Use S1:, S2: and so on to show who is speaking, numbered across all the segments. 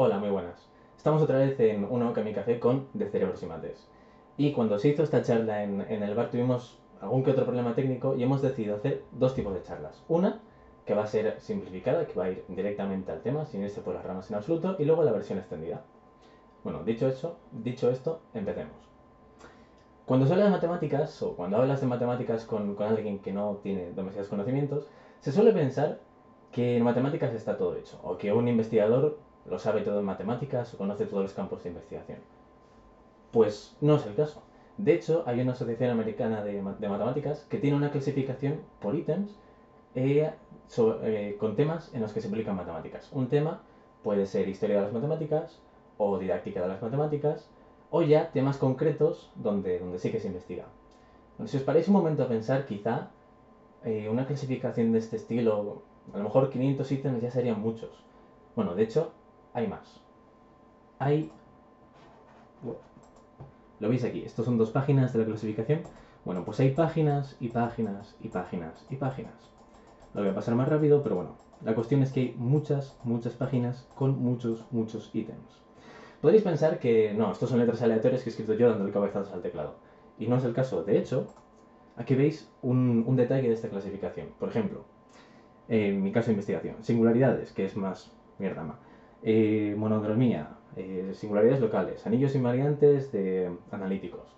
S1: Hola, muy buenas. Estamos otra vez en un nuevo Kami Café con De Cerebros y Mates. Y cuando se hizo esta charla en el bar tuvimos algún que otro problema técnico y hemos decidido hacer dos tipos de charlas. Una, que va a ser simplificada, que va a ir directamente al tema, sin irse por las ramas en absoluto, y luego la versión extendida. Bueno, dicho esto, empecemos. Cuando se habla de matemáticas, o cuando hablas de matemáticas con alguien que no tiene demasiados conocimientos, se suele pensar que en matemáticas está todo hecho, o que un investigador lo sabe todo en matemáticas o conoce todos los campos de investigación. Pues no es el caso. De hecho, hay una asociación americana de matemáticas que tiene una clasificación por ítems con temas en los que se aplican matemáticas. Un tema puede ser historia de las matemáticas o didáctica de las matemáticas o ya temas concretos donde sí que se investiga. Bueno, si os paráis un momento a pensar, quizá una clasificación de este estilo, a lo mejor 500 ítems ya serían muchos. Bueno, de hecho, hay más. Hay... ¿Lo veis aquí? Estos son dos páginas de la clasificación. Bueno, pues hay páginas y páginas y páginas y páginas. Lo voy a pasar más rápido, pero bueno. La cuestión es que hay muchas páginas con muchos ítems. Podréis pensar que no, estos son letras aleatorias que he escrito yo dándole cabezazos al teclado. Y no es el caso. De hecho, aquí veis un detalle de esta clasificación. Por ejemplo, en mi caso de investigación, singularidades, que es más mi rama. Monodromía, singularidades locales, anillos invariantes de analíticos.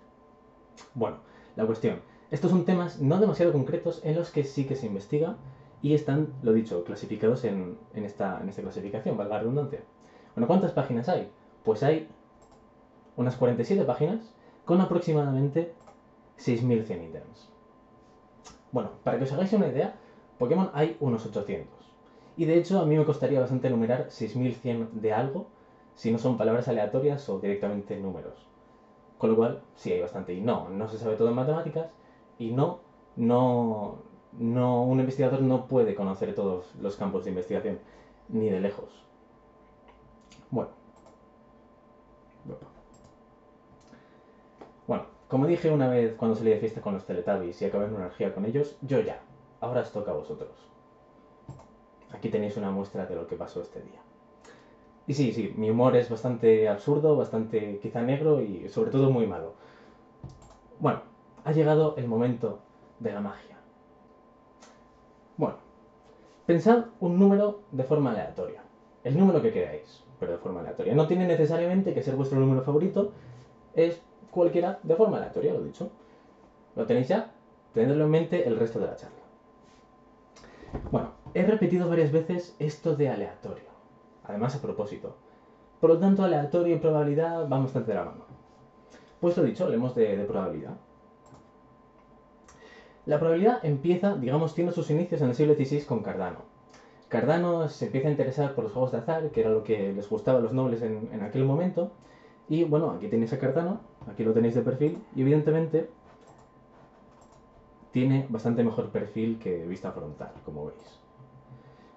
S1: Bueno, la cuestión. Estos son temas no demasiado concretos en los que sí que se investiga y están, lo dicho, clasificados en esta clasificación, valga la redundancia. Bueno, ¿cuántas páginas hay? Pues hay unas 47 páginas con aproximadamente 6.100 ítems. Bueno, para que os hagáis una idea, Pokémon hay unos 800. Y de hecho a mí me costaría bastante enumerar 6.100 de algo si no son palabras aleatorias o directamente números. Con lo cual, sí hay bastante. Y no se sabe todo en matemáticas. Y no, un investigador no puede conocer todos los campos de investigación, ni de lejos. Bueno, como dije una vez cuando salí de fiesta con los Teletubbies y acabé en una orgía con ellos, yo ya. Ahora os toca a vosotros. Aquí tenéis una muestra de lo que pasó este día. Y sí, mi humor es bastante absurdo, bastante quizá negro y sobre todo muy malo. Bueno, ha llegado el momento de la magia. Bueno, pensad un número de forma aleatoria. El número que queráis, pero de forma aleatoria. No tiene necesariamente que ser vuestro número favorito, es cualquiera de forma aleatoria, lo he dicho. ¿Lo tenéis ya? Tenedlo en mente el resto de la charla. Bueno, he repetido varias veces esto de aleatorio. Además, a propósito. Por lo tanto, aleatorio y probabilidad van bastante de la mano. Pues lo dicho, hablemos de probabilidad. La probabilidad empieza, digamos, tiene sus inicios en el siglo XVI con Cardano. Cardano se empieza a interesar por los juegos de azar, que era lo que les gustaba a los nobles en aquel momento. Y bueno, aquí tenéis a Cardano, aquí lo tenéis de perfil, y evidentemente tiene bastante mejor perfil que vista frontal, como veis.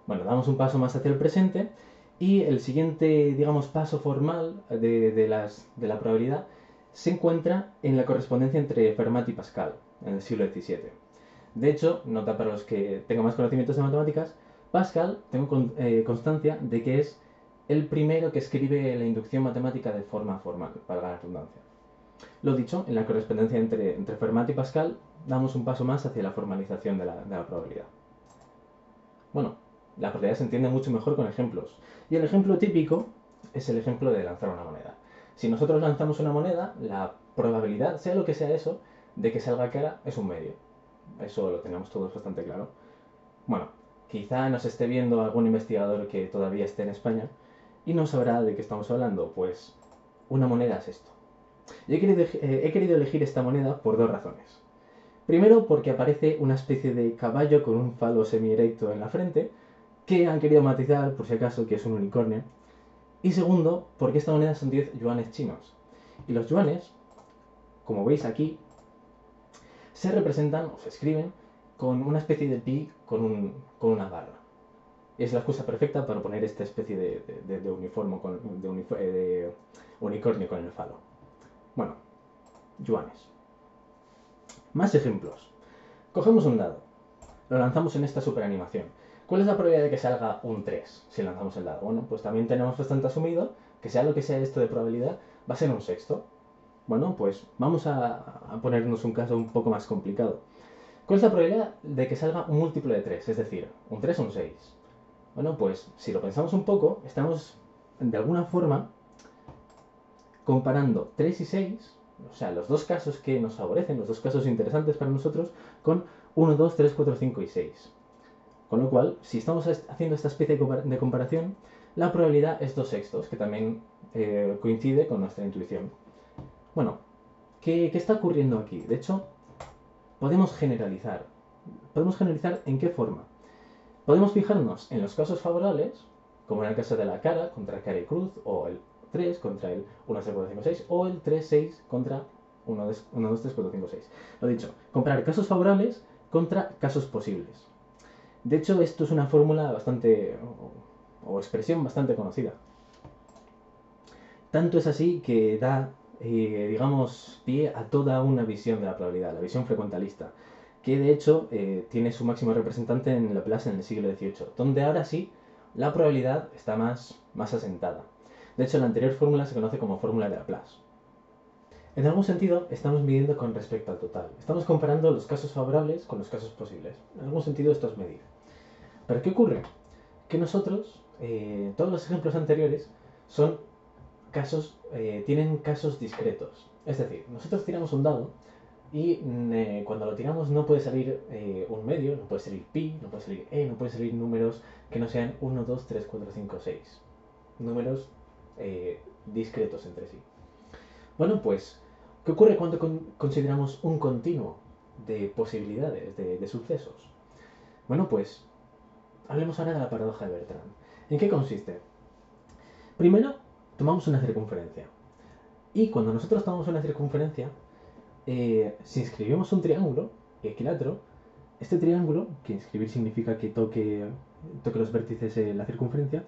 S1: Bueno, damos un paso más hacia el presente y el siguiente, digamos, paso formal de la probabilidad se encuentra en la correspondencia entre Fermat y Pascal, en el siglo XVII. De hecho, nota para los que tengan más conocimientos de matemáticas, Pascal, tengo constancia de que es el primero que escribe la inducción matemática de forma formal, para la redundancia. Lo dicho, en la correspondencia entre Fermat y Pascal, damos un paso más hacia la formalización de la probabilidad. Bueno, la probabilidad se entiende mucho mejor con ejemplos. Y el ejemplo típico es el ejemplo de lanzar una moneda. Si nosotros lanzamos una moneda, la probabilidad, sea lo que sea eso, de que salga cara es un medio. Eso lo tenemos todos bastante claro. Bueno, quizá nos esté viendo algún investigador que todavía esté en España y no sabrá de qué estamos hablando. Pues una moneda es esto. Y he querido elegir esta moneda por dos razones. Primero, porque aparece una especie de caballo con un falo semi-erecto en la frente, que han querido matizar, por si acaso, que es un unicornio. Y segundo, porque esta moneda son 10 yuanes chinos. Y los yuanes, como veis aquí, se representan o se escriben con una especie de pi con una barra. Es la excusa perfecta para poner esta especie de unicornio con el falo. Bueno, yuanes. Más ejemplos. Cogemos un dado, lo lanzamos en esta superanimación. ¿Cuál es la probabilidad de que salga un 3 si lanzamos el dado? Bueno, pues también tenemos bastante asumido que sea lo que sea esto de probabilidad, va a ser un sexto. Bueno, pues vamos a ponernos un caso un poco más complicado. ¿Cuál es la probabilidad de que salga un múltiplo de 3? Es decir, un 3 o un 6. Bueno, pues si lo pensamos un poco, estamos de alguna forma comparando 3 y 6, o sea, los dos casos que nos favorecen, los dos casos interesantes para nosotros, con 1, 2, 3, 4, 5 y 6. Con lo cual, si estamos haciendo esta especie de comparación, la probabilidad es 2 sextos, que también coincide con nuestra intuición. Bueno, ¿qué está ocurriendo aquí? De hecho, podemos generalizar. ¿Podemos generalizar en qué forma? Podemos fijarnos en los casos favorables, como en el caso de la cara contra cara y cruz, o el 3 contra el 1, 3, 4, 5, 6, o el 3, 6 contra 1, 2, 3, 4, 5, 6. Lo dicho, comparar casos favorables contra casos posibles. De hecho, esto es una fórmula bastante, o expresión bastante conocida. Tanto es así que da, digamos, pie a toda una visión de la probabilidad, la visión frecuentalista, que de hecho tiene su máximo representante en Laplace en el siglo XVIII, donde ahora sí la probabilidad está más asentada. De hecho, la anterior fórmula se conoce como fórmula de Laplace. En algún sentido, estamos midiendo con respecto al total. Estamos comparando los casos favorables con los casos posibles. En algún sentido, esto es medir. ¿Pero qué ocurre? Que nosotros, todos los ejemplos anteriores, son casos, tienen casos discretos. Es decir, nosotros tiramos un dado y cuando lo tiramos no puede salir un medio, no puede salir pi, no puede salir e, no puede salir números que no sean 1, 2, 3, 4, 5, 6. Números discretos entre sí. Bueno, pues, ¿qué ocurre cuando consideramos un continuo de posibilidades, de sucesos? Bueno, pues, hablemos ahora de la paradoja de Bertrand. ¿En qué consiste? Primero, tomamos una circunferencia. Y cuando nosotros tomamos una circunferencia, si inscribimos un triángulo equilátero, este triángulo, que inscribir significa que toque los vértices de la circunferencia,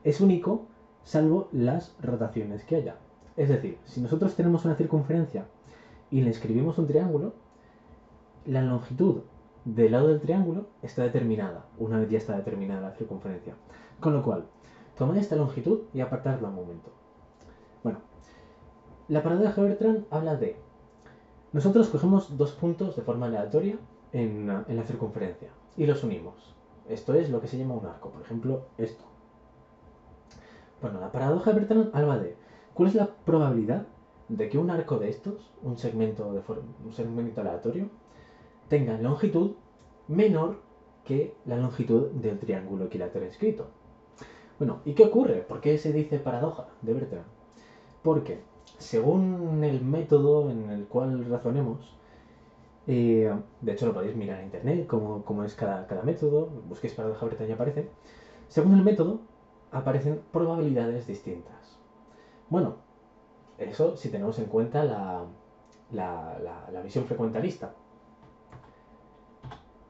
S1: es único salvo las rotaciones que haya. Es decir, si nosotros tenemos una circunferencia y le inscribimos un triángulo, la longitud del lado del triángulo está determinada, una vez ya está determinada la circunferencia. Con lo cual, tomad esta longitud y apartarla un momento. Bueno, la paradoja de Bertrand habla de... Nosotros cogemos dos puntos de forma aleatoria en la circunferencia y los unimos. Esto es lo que se llama un arco, por ejemplo, esto. Bueno, la paradoja de Bertrand habla de cuál es la probabilidad de que un arco de estos, un segmento aleatorio, tenga longitud menor que la longitud del triángulo equilátero inscrito. Bueno, ¿y qué ocurre? ¿Por qué se dice paradoja de Bertrand? Porque, según el método en el cual razonemos, de hecho lo podéis mirar en internet, cómo es cada método, busquéis paradoja de Bertrand y aparece, según el método, aparecen probabilidades distintas. Bueno, eso si tenemos en cuenta la visión frecuentalista.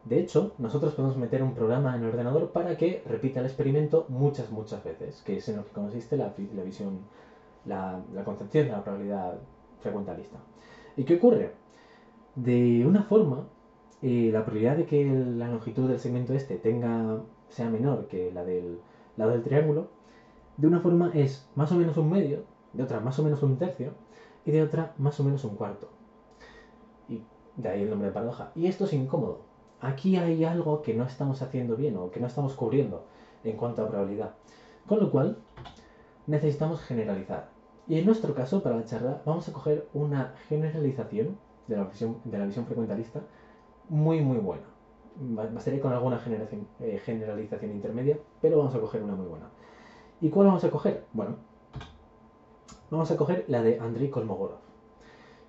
S1: De hecho, nosotros podemos meter un programa en el ordenador para que repita el experimento muchas veces, que es en lo que consiste la concepción de la probabilidad frecuentalista. ¿Y qué ocurre? De una forma, la probabilidad de que la longitud del segmento este sea menor que la del lado del triángulo, de una forma es más o menos un medio, de otra más o menos un tercio, y de otra más o menos un cuarto. Y de ahí el nombre de paradoja. Y esto es incómodo. Aquí hay algo que no estamos haciendo bien o que no estamos cubriendo en cuanto a probabilidad. Con lo cual, necesitamos generalizar. Y en nuestro caso, para la charla, vamos a coger una generalización de la visión frecuentalista muy buena. Bastaría con alguna generalización intermedia, pero vamos a coger una muy buena. ¿Y cuál vamos a coger? Bueno, vamos a coger la de Andrei Kolmogorov.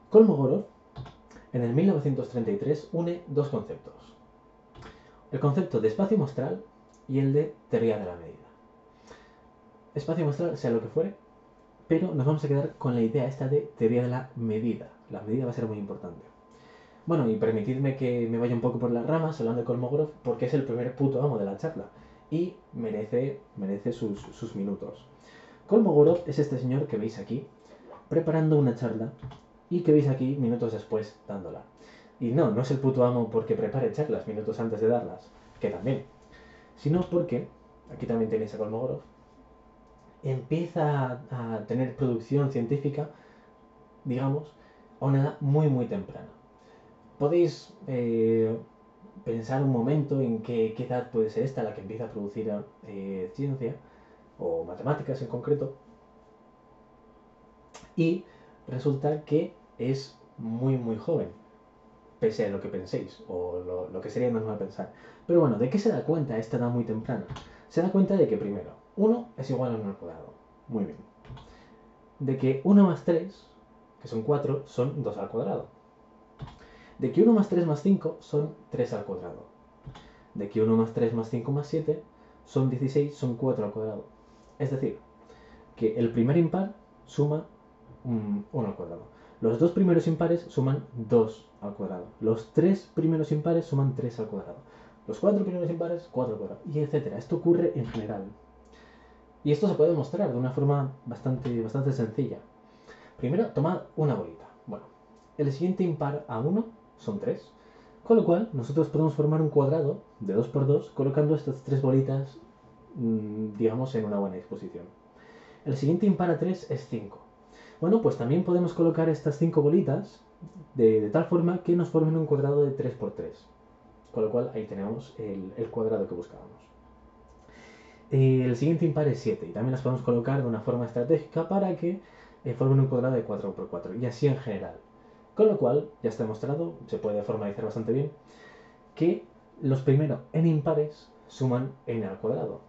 S1: Kolmogorov, en el 1933, une dos conceptos. El concepto de espacio muestral y el de teoría de la medida. Espacio muestral, sea lo que fuere, pero nos vamos a quedar con la idea esta de teoría de la medida. La medida va a ser muy importante. Bueno, y permitidme que me vaya un poco por las ramas hablando de Kolmogorov, porque es el primer puto amo de la charla y merece sus minutos. Kolmogorov es este señor que veis aquí, preparando una charla y que veis aquí minutos después dándola. Y no es el puto amo porque prepare charlas minutos antes de darlas, que también. sino porque, aquí también tenéis a Kolmogorov, empieza a tener producción científica, digamos, a una edad muy muy temprana. Podéis pensar un momento en qué edad puede ser esta la que empieza a producir ciencia, o matemáticas en concreto, y resulta que es muy muy joven, pese a lo que penséis, o lo que sería normal pensar. Pero bueno, ¿de qué se da cuenta a esta edad muy temprana? Se da cuenta de que primero, 1 es igual a 1 al cuadrado. Muy bien. De que 1 más 3, que son 4, son 2 al cuadrado. De que 1 más 3 más 5 son 3 al cuadrado. De que 1 más 3 más 5 más 7 son 16, son 4 al cuadrado. Es decir, que el primer impar suma 1 al cuadrado. Los dos primeros impares suman 2 al cuadrado. Los tres primeros impares suman 3 al cuadrado. Los cuatro primeros impares, 4 al cuadrado. Y etcétera. Esto ocurre en general. Y esto se puede demostrar de una forma bastante sencilla. Primero, tomad una bolita. Bueno, el siguiente impar a 1 son 3. Con lo cual, nosotros podemos formar un cuadrado de 2 por 2 colocando estas tres bolitas, digamos, en una buena disposición. El siguiente impar a 3 es 5. Bueno, pues también podemos colocar estas 5 bolitas de tal forma que nos formen un cuadrado de 3 por 3. Con lo cual, ahí tenemos el cuadrado que buscábamos. El siguiente impar es 7 y también las podemos colocar de una forma estratégica para que formen un cuadrado de 4 por 4 y así en general. Con lo cual, ya está demostrado, se puede formalizar bastante bien, que los primeros n impares suman n al cuadrado.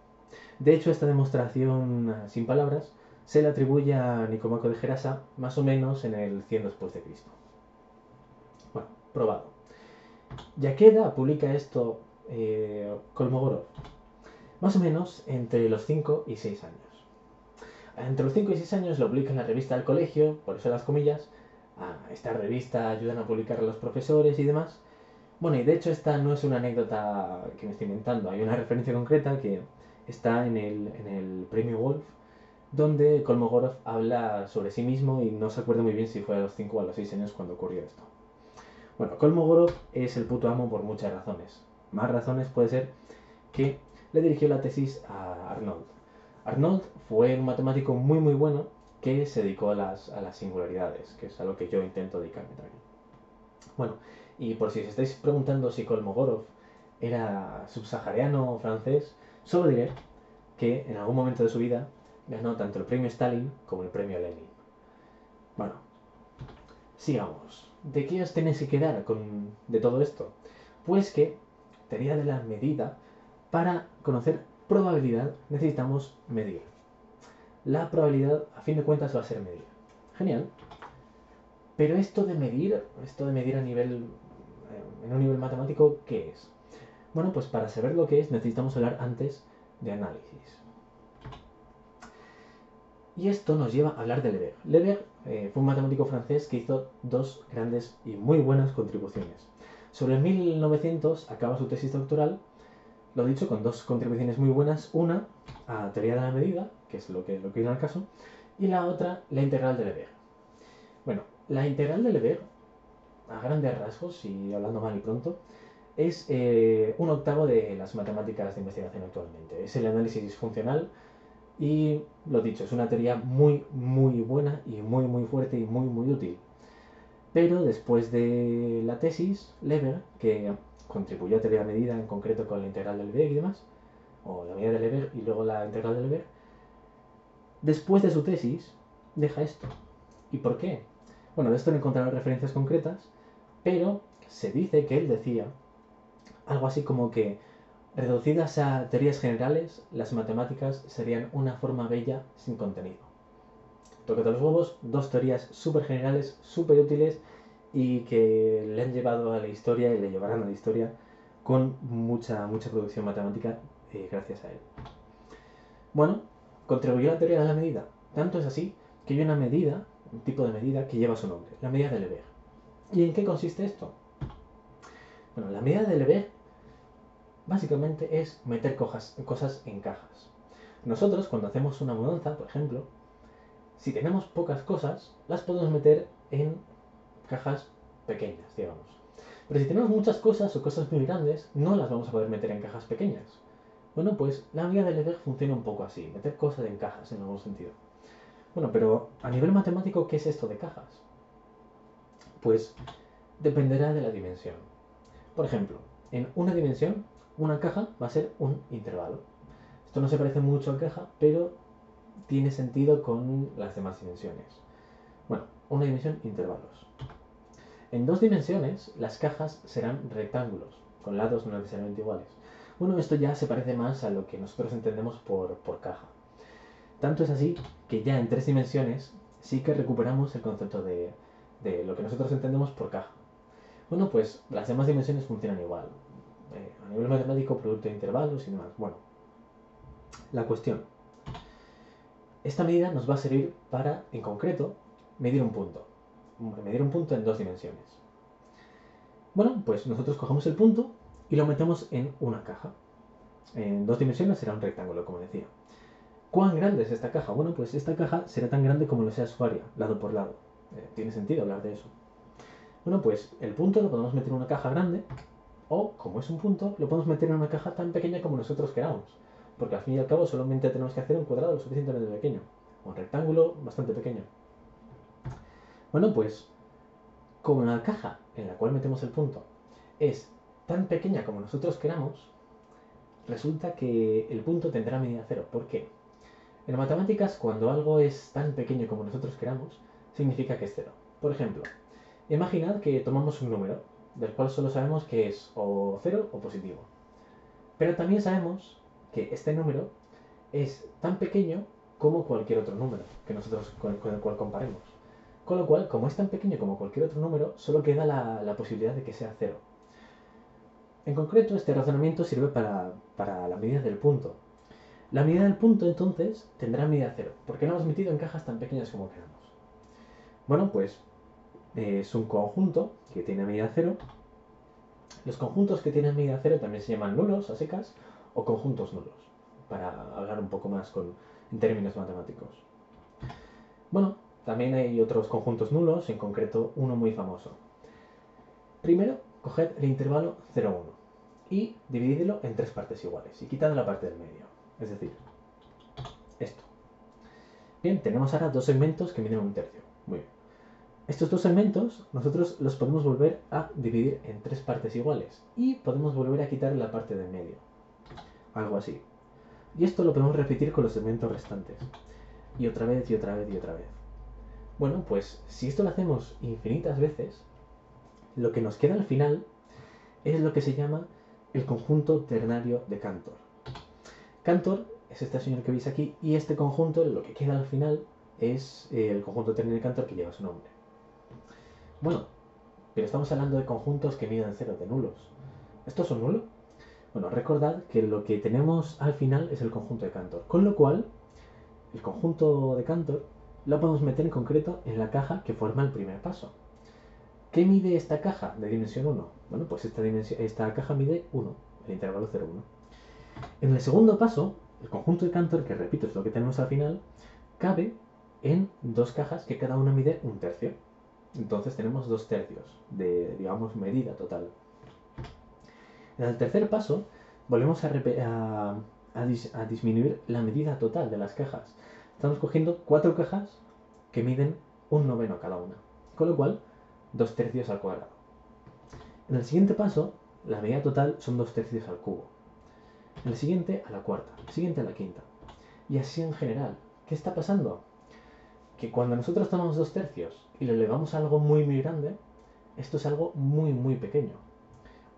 S1: De hecho, esta demostración sin palabras se le atribuye a Nicomaco de Gerasa más o menos en el 100 después de Cristo. Bueno, probado. ¿Y a qué edad publica esto Kolmogorov? Más o menos entre los 5 y 6 años. Entre los 5 y 6 años lo publica en la revista del colegio, por eso las comillas. Esta revista ayudan a publicar a los profesores y demás. Bueno, y de hecho esta no es una anécdota que me estoy inventando, hay una referencia concreta que está en el premio Wolf, donde Kolmogorov habla sobre sí mismo y no se acuerda muy bien si fue a los 5 o a los 6 años cuando ocurrió esto. Bueno, Kolmogorov es el puto amo por muchas razones. Más razones puede ser que le dirigió la tesis a Arnold. Arnold fue un matemático muy muy bueno que se dedicó a las singularidades, que es a lo que yo intento dedicarme también. Bueno, y por si os estáis preguntando si Kolmogorov era subsahariano o francés, solo diré que en algún momento de su vida ganó tanto el premio Stalin como el premio Lenin. Bueno, sigamos. ¿De qué os tenéis que quedar de todo esto? Pues que, teoría de la medida, para conocer probabilidad necesitamos medir. La probabilidad, a fin de cuentas, va a ser medir. Genial. Pero esto de medir a nivel, en un nivel matemático, ¿qué es? Bueno, pues para saber lo que es necesitamos hablar antes de análisis. Y esto nos lleva a hablar de Lebesgue. Lebesgue fue un matemático francés que hizo dos grandes y muy buenas contribuciones. Sobre el 1900 acaba su tesis doctoral, lo dicho, con dos contribuciones muy buenas. Una, a teoría de la medida, que es lo que viene al caso, y la otra, la integral de Lebesgue. Bueno, la integral de Lebesgue, a grandes rasgos, y hablando mal y pronto, es un octavo de las matemáticas de investigación actualmente. Es el análisis funcional y, lo dicho, es una teoría muy, muy buena y muy, muy fuerte y muy, muy útil. Pero después de la tesis, Lebesgue, que contribuyó a teoría de la medida, en concreto con la integral de Lebesgue y demás, o la medida de Lebesgue y luego la integral de Lebesgue, después de su tesis, deja esto. ¿Y por qué? Bueno, de esto no he encontrado referencias concretas, pero se dice que él decía algo así como que, reducidas a teorías generales, las matemáticas serían una forma bella sin contenido. Tócate los huevos, dos teorías súper generales, súper útiles y que le han llevado a la historia y le llevarán a la historia con mucha producción matemática gracias a él. Bueno, contribuyó a la teoría de la medida. Tanto es así que hay una medida, un tipo de medida que lleva su nombre, la medida de Lebesgue. ¿Y en qué consiste esto? Bueno, la medida de Lebesgue básicamente es meter cosas en cajas. Nosotros, cuando hacemos una mudanza, por ejemplo, si tenemos pocas cosas, las podemos meter en cajas pequeñas, digamos. Pero si tenemos muchas cosas o cosas muy grandes, no las vamos a poder meter en cajas pequeñas. Bueno, pues la medida de Lebesgue funciona un poco así, meter cosas en cajas en algún sentido. Bueno, pero a nivel matemático, ¿qué es esto de cajas? Pues dependerá de la dimensión. Por ejemplo, en una dimensión, una caja va a ser un intervalo. Esto no se parece mucho a caja, pero tiene sentido con las demás dimensiones. Bueno, una dimensión, intervalos. En dos dimensiones, las cajas serán rectángulos, con lados no necesariamente iguales. Bueno, esto ya se parece más a lo que nosotros entendemos por caja. Tanto es así que ya en tres dimensiones sí que recuperamos el concepto de lo que nosotros entendemos por caja. Bueno, pues las demás dimensiones funcionan igual. A nivel matemático, producto de intervalos y demás. Bueno, la cuestión. Esta medida nos va a servir para, en concreto, medir un punto. Medir un punto en dos dimensiones. Bueno, pues nosotros cogemos el punto y lo metemos en una caja. En dos dimensiones será un rectángulo, como decía. ¿Cuán grande es esta caja? Bueno, pues esta caja será tan grande como lo sea su área, lado por lado. Tiene sentido hablar de eso. Bueno, pues el punto lo podemos meter en una caja grande o, como es un punto, lo podemos meter en una caja tan pequeña como nosotros queramos. Porque al fin y al cabo solamente tenemos que hacer un cuadrado lo suficientemente pequeño. O un rectángulo bastante pequeño. Bueno, pues como la caja en la cual metemos el punto es tan pequeña como nosotros queramos, resulta que el punto tendrá medida cero. ¿Por qué? En matemáticas, cuando algo es tan pequeño como nosotros queramos, significa que es cero. Por ejemplo, imaginad que tomamos un número, del cual solo sabemos que es o cero o positivo. Pero también sabemos que este número es tan pequeño como cualquier otro número que nosotros con el cual comparemos. Con lo cual, como es tan pequeño como cualquier otro número, solo queda la posibilidad de que sea cero. En concreto, este razonamiento sirve para la medida del punto. La medida del punto, entonces, tendrá medida cero, porque lo hemos metido en cajas tan pequeñas como queramos. Bueno, pues es un conjunto que tiene medida cero. Los conjuntos que tienen medida cero también se llaman nulos, a secas, o conjuntos nulos, para hablar un poco más en términos matemáticos. Bueno, también hay otros conjuntos nulos, en concreto uno muy famoso. Primero, coged el intervalo 0, 1 y divididlo en tres partes iguales y quitad la parte del medio, es decir, esto. Bien, tenemos ahora dos segmentos que miden un tercio. Muy bien. Estos dos segmentos nosotros los podemos volver a dividir en tres partes iguales y podemos volver a quitar la parte del medio. Algo así. Y esto lo podemos repetir con los segmentos restantes. Y otra vez, y otra vez, y otra vez. Bueno, pues si esto lo hacemos infinitas veces, lo que nos queda al final es lo que se llama el conjunto ternario de Cantor. Cantor es este señor que veis aquí y este conjunto, lo que queda al final, es el conjunto ternario de Cantor que lleva su nombre. Bueno, pero estamos hablando de conjuntos que miden cero, de nulos. ¿Estos son nulos? Bueno, recordad que lo que tenemos al final es el conjunto de Cantor, con lo cual el conjunto de Cantor lo podemos meter en concreto en la caja que forma el primer paso. ¿Qué mide esta caja de dimensión 1? Bueno, pues esta caja mide 1, el intervalo 0, 1. En el segundo paso, el conjunto de Cantor, que repito es lo que tenemos al final, cabe en dos cajas que cada una mide un tercio. Entonces tenemos 2 tercios de, digamos, medida total. En el tercer paso, volvemos a disminuir la medida total de las cajas. Estamos cogiendo 4 cajas que miden un noveno cada una, con lo cual 2 tercios al cuadrado. En el siguiente paso, la medida total son 2 tercios al cubo. En el siguiente a la cuarta, el siguiente a la quinta. Y así en general. ¿Qué está pasando? Que cuando nosotros tomamos 2 tercios y lo elevamos a algo muy muy grande, esto es algo muy muy pequeño.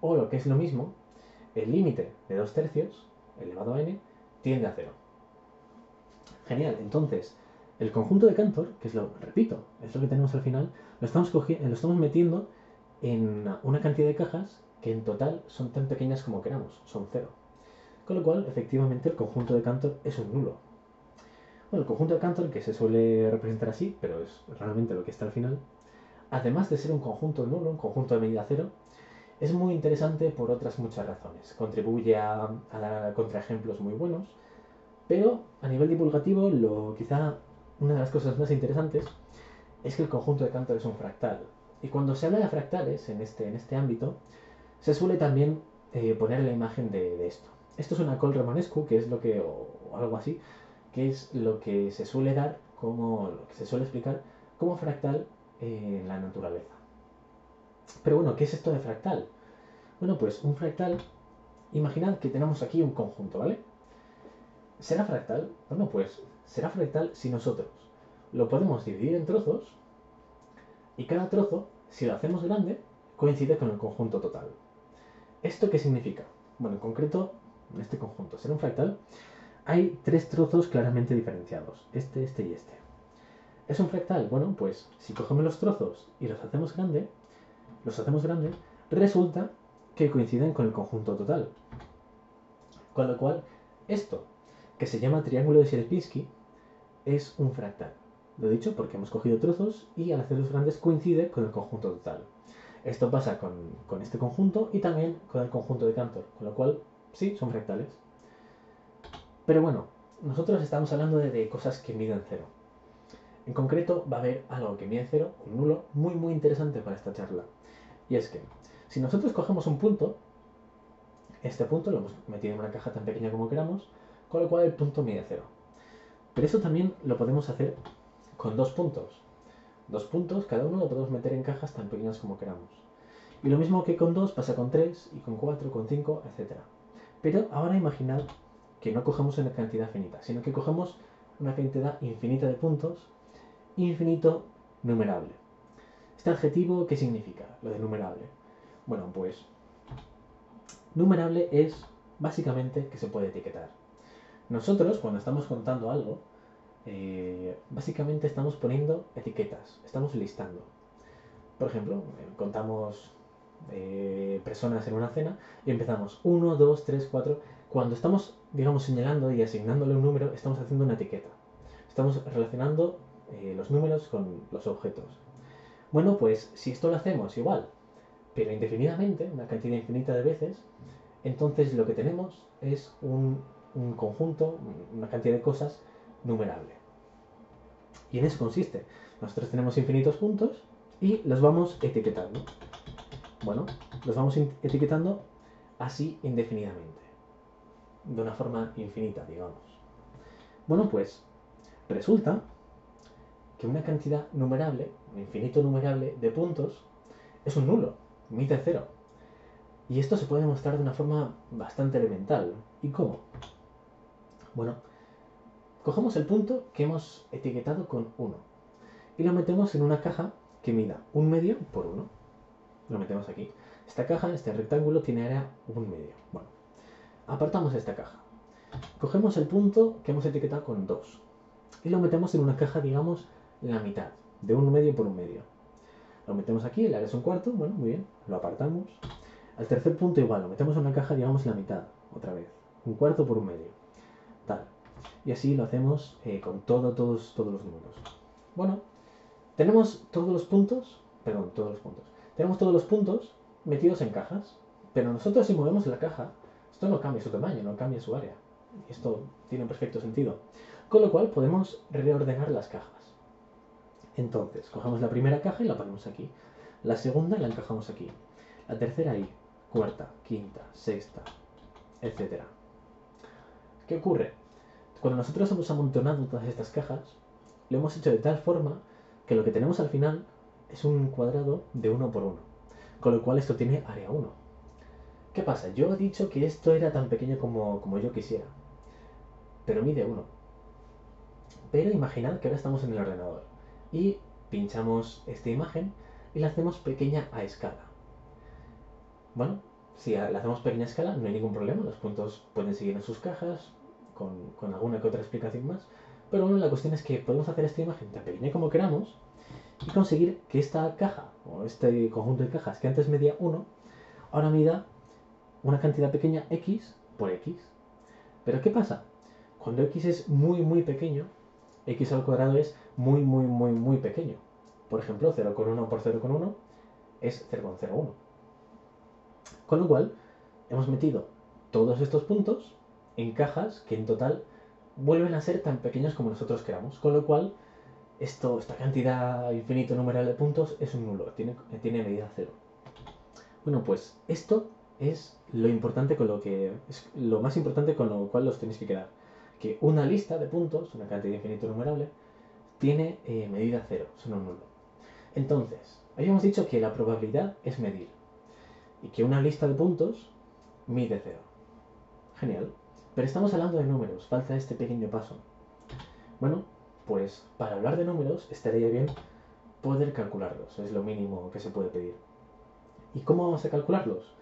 S1: O lo que es lo mismo, el límite de 2 tercios elevado a n tiende a 0. Genial, entonces el conjunto de Cantor, que es repito, es lo que tenemos al final, lo estamos metiendo en una cantidad de cajas que en total son tan pequeñas como queramos, son 0. Con lo cual, efectivamente, el conjunto de Cantor es un nulo. Bueno, el conjunto de Cantor, que se suele representar así, pero es realmente lo que está al final, además de ser un conjunto nulo, un conjunto de medida 0, es muy interesante por otras muchas razones. Contribuye a dar contraejemplos muy buenos, pero a nivel divulgativo, quizá una de las cosas más interesantes es que el conjunto de Cantor es un fractal. Y cuando se habla de fractales en este ámbito, se suele también poner la imagen de esto. Esto es una call Romanescu, que es lo que, o algo así, que es lo que se suele dar como, lo que se suele explicar como fractal en la naturaleza. Pero bueno, ¿qué es esto de fractal? Bueno, pues un fractal, imaginad que tenemos aquí un conjunto, ¿vale? ¿Será fractal? Bueno, pues será fractal si nosotros lo podemos dividir en trozos y cada trozo, si lo hacemos grande, coincide con el conjunto total. ¿Esto qué significa? Bueno, en concreto, en este conjunto, será un fractal, hay tres trozos claramente diferenciados, este y este. ¿Es un fractal? Bueno, pues si cogemos los trozos y los hacemos grandes, resulta que coinciden con el conjunto total. Con lo cual, esto, que se llama triángulo de Sierpinski, es un fractal. Lo he dicho porque hemos cogido trozos y al hacerlos grandes coincide con el conjunto total. Esto pasa con este conjunto y también con el conjunto de Cantor, con lo cual, sí, son fractales. Pero bueno, nosotros estamos hablando de cosas que miden cero. En concreto, va a haber algo que mide cero, un nulo, muy interesante para esta charla. Y es que, si nosotros cogemos un punto, este punto lo hemos metido en una caja tan pequeña como queramos, con lo cual el punto mide cero. Pero eso también lo podemos hacer con dos puntos. Dos puntos, cada uno lo podemos meter en cajas tan pequeñas como queramos. Y lo mismo que con 2 pasa con 3, y con 4, con 5, etc. Pero ahora imaginad que no cogemos una cantidad finita, sino que cogemos una cantidad infinita de puntos, infinito numerable. ¿Este adjetivo qué significa, lo de numerable? Bueno, pues numerable es básicamente que se puede etiquetar. Nosotros, cuando estamos contando algo, básicamente estamos poniendo etiquetas, estamos listando. Por ejemplo, contamos personas en una cena y empezamos 1, 2, 3, 4. Cuando estamos, digamos, señalando y asignándole un número, estamos haciendo una etiqueta. Estamos relacionando los números con los objetos. Bueno, pues si esto lo hacemos igual, pero indefinidamente, una cantidad infinita de veces, entonces lo que tenemos es un conjunto, una cantidad de cosas numerable. Y en eso consiste. Nosotros tenemos infinitos puntos y los vamos etiquetando. Bueno, los vamos etiquetando así indefinidamente. De una forma infinita, digamos. Bueno, pues resulta que una cantidad numerable, un infinito numerable de puntos, es un nulo, mide cero. Y esto se puede demostrar de una forma bastante elemental. ¿Y cómo? Bueno, cogemos el punto que hemos etiquetado con 1 y lo metemos en una caja que mida 1/2 por 1. Lo metemos aquí. Esta caja, este rectángulo, tiene área 1/2. Bueno, apartamos esta caja. Cogemos el punto que hemos etiquetado con 2 y lo metemos en una caja, digamos, la mitad, de 1/2 por 1/2. Lo metemos aquí, el área es 1/4, bueno, muy bien, lo apartamos. Al tercer punto igual, lo metemos en una caja, digamos, la mitad, otra vez, 1/4 por 1/2. Tal. Y así lo hacemos con todos los números. Bueno, tenemos todos los puntos, tenemos todos los puntos metidos en cajas, pero nosotros si movemos la caja, esto no cambia su tamaño, no cambia su área. Y esto tiene un perfecto sentido. Con lo cual podemos reordenar las cajas. Entonces, cogemos la primera caja y la ponemos aquí. La segunda la encajamos aquí. La tercera ahí. Cuarta, quinta, sexta, etc. ¿Qué ocurre? Cuando nosotros hemos amontonado todas estas cajas, lo hemos hecho de tal forma que lo que tenemos al final es un cuadrado de 1 por 1. Con lo cual esto tiene área 1. ¿Qué pasa? Yo he dicho que esto era tan pequeño como yo quisiera. Pero mide 1. Pero imaginad que ahora estamos en el ordenador y pinchamos esta imagen y la hacemos pequeña a escala. Bueno, si la hacemos pequeña a escala no hay ningún problema, los puntos pueden seguir en sus cajas con alguna que otra explicación más. Pero bueno, la cuestión es que podemos hacer esta imagen tan pequeña como queramos y conseguir que esta caja o este conjunto de cajas que antes medía 1 ahora mida una cantidad pequeña x por x. Pero ¿qué pasa? Cuando x es muy pequeño, x al cuadrado es muy pequeño. Por ejemplo, 0,1 por 0,1 es 0,01. Con lo cual, hemos metido todos estos puntos en cajas que en total vuelven a ser tan pequeños como nosotros queramos. Con lo cual, esta cantidad infinito numeral de puntos es un nulo, tiene medida 0. Bueno, pues esto es lo importante con lo que es lo más importante con lo cual los tenéis que quedar. Que una lista de puntos, una cantidad infinita numerable, tiene medida cero, son un nulo. Entonces, habíamos dicho que la probabilidad es medir y que una lista de puntos mide cero. Genial. Pero estamos hablando de números, falta este pequeño paso. Bueno, pues para hablar de números estaría bien poder calcularlos, es lo mínimo que se puede pedir. ¿Y cómo vamos a calcularlos?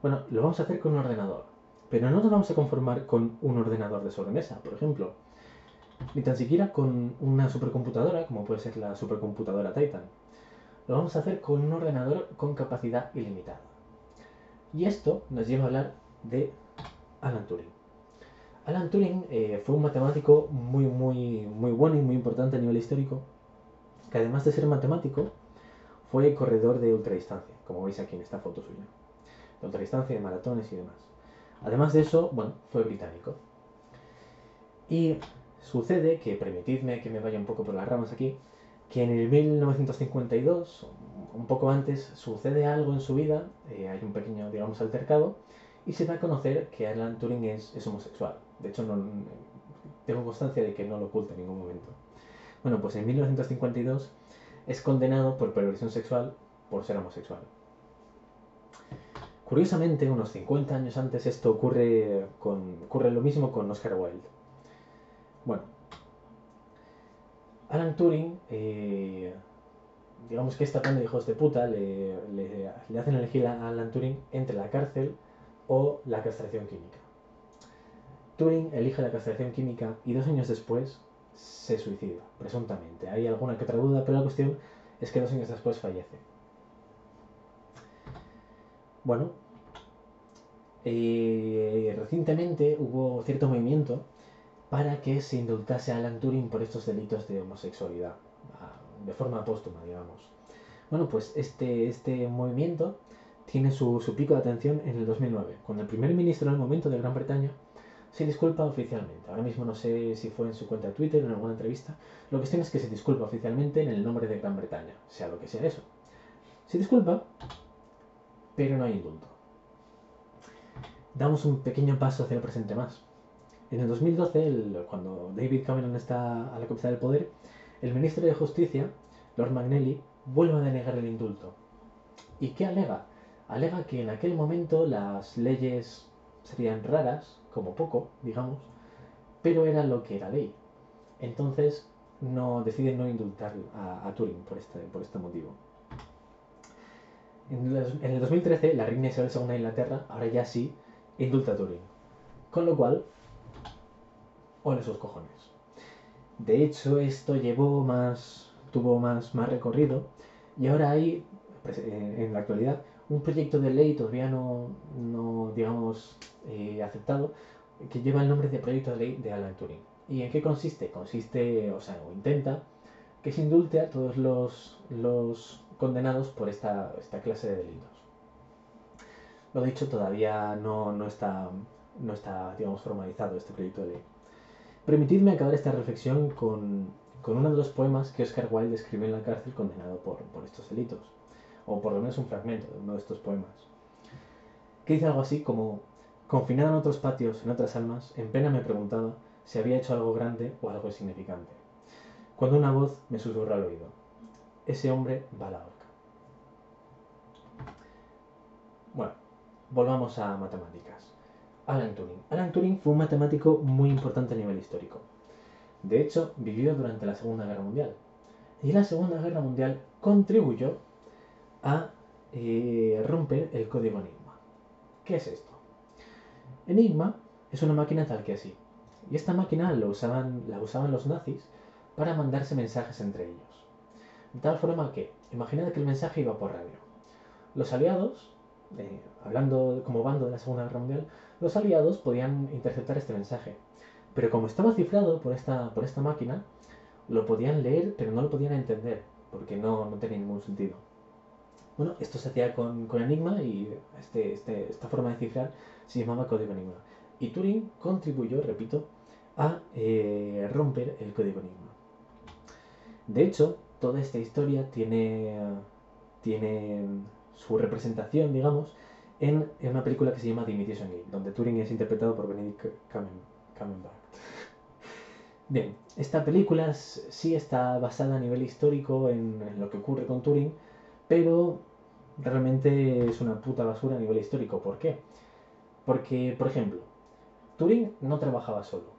S1: Bueno, lo vamos a hacer con un ordenador, pero no nos vamos a conformar con un ordenador de sobremesa, por ejemplo, ni tan siquiera con una supercomputadora, como puede ser la supercomputadora Titan. Lo vamos a hacer con un ordenador con capacidad ilimitada. Y esto nos lleva a hablar de Alan Turing. Alan Turing fue un matemático muy bueno y muy importante a nivel histórico, que además de ser matemático, fue corredor de ultradistancia, como veis aquí en esta foto suya. De ultradistancia, de maratones y demás. Además de eso, bueno, fue británico. Y sucede que, permitidme que me vaya un poco por las ramas aquí, que en el 1952, un poco antes, sucede algo en su vida, hay un pequeño, digamos, altercado, y se da a conocer que Alan Turing es homosexual. De hecho, no, tengo constancia de que no lo oculta en ningún momento. Bueno, pues en 1952 es condenado por perversión sexual por ser homosexual. Curiosamente, unos 50 años antes esto ocurre lo mismo con Oscar Wilde. Bueno, Alan Turing, digamos que esta tanda de hijos de puta le hacen elegir a Alan Turing entre la cárcel o la castración química. Turing elige la castración química y 2 años después se suicida, presuntamente. Hay alguna que otra duda, pero la cuestión es que 2 años después fallece. Bueno, recientemente hubo cierto movimiento para que se indultase a Alan Turing por estos delitos de homosexualidad, de forma póstuma, digamos. Bueno, pues este movimiento tiene su pico de atención en el 2009, cuando el primer ministro del momento de Gran Bretaña se disculpa oficialmente. Ahora mismo no sé si fue en su cuenta de Twitter o en alguna entrevista. Lo que cuestión es que se disculpa oficialmente en el nombre de Gran Bretaña, sea lo que sea eso. Se disculpa, pero no hay indulto. Damos un pequeño paso hacia el presente más. En el 2012, cuando David Cameron está a la cabeza del poder, el ministro de Justicia, Lord McNally, vuelve a denegar el indulto. ¿Y qué alega? Alega que en aquel momento las leyes serían raras, como poco, digamos, pero era lo que era ley. Entonces deciden no indultar a Turing por este motivo. En el 2013, la reina Isabel II de Inglaterra, ahora ya sí, indulta a Turing. Con lo cual, ole sus cojones. De hecho, esto tuvo más recorrido y ahora hay, en la actualidad, un proyecto de ley todavía no digamos, aceptado, que lleva el nombre de proyecto de ley de Alan Turing. ¿Y en qué consiste? Consiste, o intenta que se indulte a todos los condenados por esta clase de delitos. Lo dicho, todavía no está, digamos, formalizado este proyecto de ley. Permitidme acabar esta reflexión con uno de los poemas que Oscar Wilde escribió en la cárcel condenado por estos delitos, o por lo menos un fragmento de uno de estos poemas, que dice algo así como: confinado en otros patios, en otras almas, en pena me preguntaba si había hecho algo grande o algo insignificante, cuando una voz me susurró al oído: ese hombre va a la horca. Bueno, volvamos a matemáticas. Alan Turing. Alan Turing fue un matemático muy importante a nivel histórico. De hecho, vivió durante la Segunda Guerra Mundial. Y la Segunda Guerra Mundial contribuyó a romper el código Enigma. ¿Qué es esto? Enigma es una máquina tal que así. Y esta máquina la usaban los nazis para mandarse mensajes entre ellos. De tal forma que, imaginad que el mensaje iba por radio. Los aliados, hablando como bando de la Segunda Guerra Mundial, los aliados podían interceptar este mensaje. Pero como estaba cifrado por esta máquina, lo podían leer, pero no lo podían entender, porque no tenía ningún sentido. Bueno, esto se hacía con Enigma y esta forma de cifrar se llamaba código Enigma. Y Turing contribuyó, repito, a romper el código Enigma. De hecho, toda esta historia tiene su representación, digamos, en una película que se llama The Imitation Game, donde Turing es interpretado por Benedict Cumberbatch. Bien, esta película sí está basada a nivel histórico en lo que ocurre con Turing, pero realmente es una puta basura a nivel histórico. ¿Por qué? Porque, por ejemplo, Turing no trabajaba solo,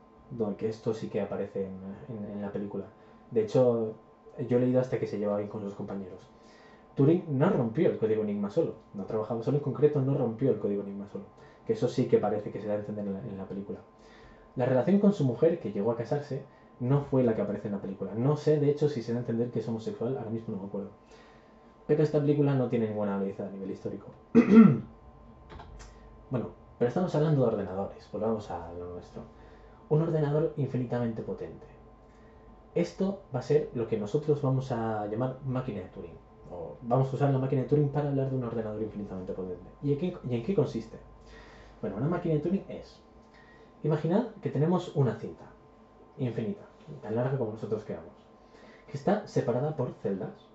S1: que esto sí que aparece en la película. De hecho, yo he leído hasta que se llevaba bien con sus compañeros. Turing no rompió el código Enigma solo, no trabajaba solo, en concreto no rompió el código Enigma solo, que eso sí que parece que se da a entender en la película. La relación con su mujer, que llegó a casarse, no fue la que aparece en la película. No sé, de hecho, si se da a entender que es homosexual, ahora mismo no me acuerdo. Pero esta película no tiene ninguna analiza a nivel histórico. Bueno, pero estamos hablando de ordenadores, volvamos a lo nuestro. Un ordenador infinitamente potente. Esto va a ser lo que nosotros vamos a llamar máquina de Turing. O vamos a usar la máquina de Turing para hablar de un ordenador infinitamente potente. ¿Y en qué consiste? Bueno, una máquina de Turing es... Imaginad que tenemos una cinta infinita, tan larga como nosotros queramos, que está separada por celdas,